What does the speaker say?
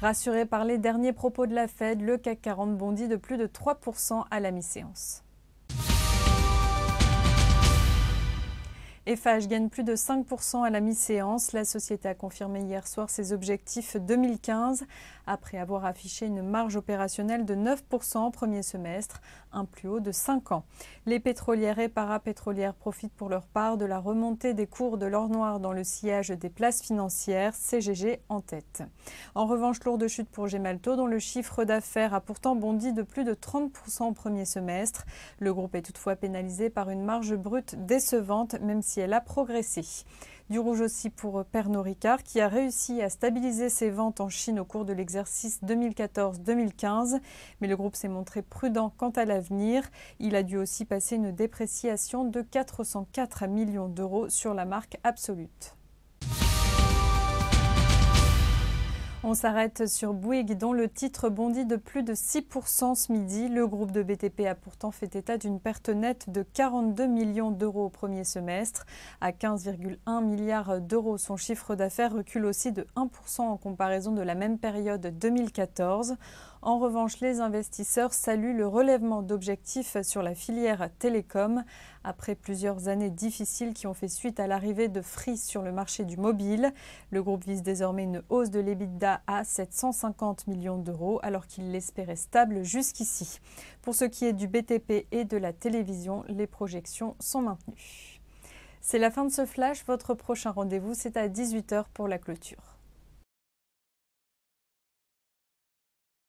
Rassuré par les derniers propos de la Fed, le CAC 40 bondit de plus de 3% à la mi-séance. Eiffage gagne plus de 5% à la mi-séance. La société a confirmé hier soir ses objectifs 2015 après avoir affiché une marge opérationnelle de 9% au premier semestre, un plus haut de 5 ans. Les pétrolières et parapétrolières profitent pour leur part de la remontée des cours de l'or noir dans le sillage des places financières, CGG en tête. En revanche, lourde chute pour Gemalto dont le chiffre d'affaires a pourtant bondi de plus de 30% au premier semestre. Le groupe est toutefois pénalisé par une marge brute décevante, même si elle a progressé. Du rouge aussi pour Pernod Ricard qui a réussi à stabiliser ses ventes en Chine au cours de l'exercice 2014-2015. Mais le groupe s'est montré prudent quant à l'avenir. Il a dû aussi passer une dépréciation de 404 millions d'euros sur la marque Absolut. On s'arrête sur Bouygues dont le titre bondit de plus de 6% ce midi. Le groupe de BTP a pourtant fait état d'une perte nette de 42 millions d'euros au premier semestre. À 15,1 milliards d'euros, son chiffre d'affaires recule aussi de 1% en comparaison de la même période 2014. En revanche, les investisseurs saluent le relèvement d'objectifs sur la filière télécom. Après plusieurs années difficiles qui ont fait suite à l'arrivée de Free sur le marché du mobile, le groupe vise désormais une hausse de l'EBITDA à 750 millions d'euros alors qu'il l'espérait stable jusqu'ici. Pour ce qui est du BTP et de la télévision, les projections sont maintenues. C'est la fin de ce flash. Votre prochain rendez-vous, c'est à 18 h pour la clôture.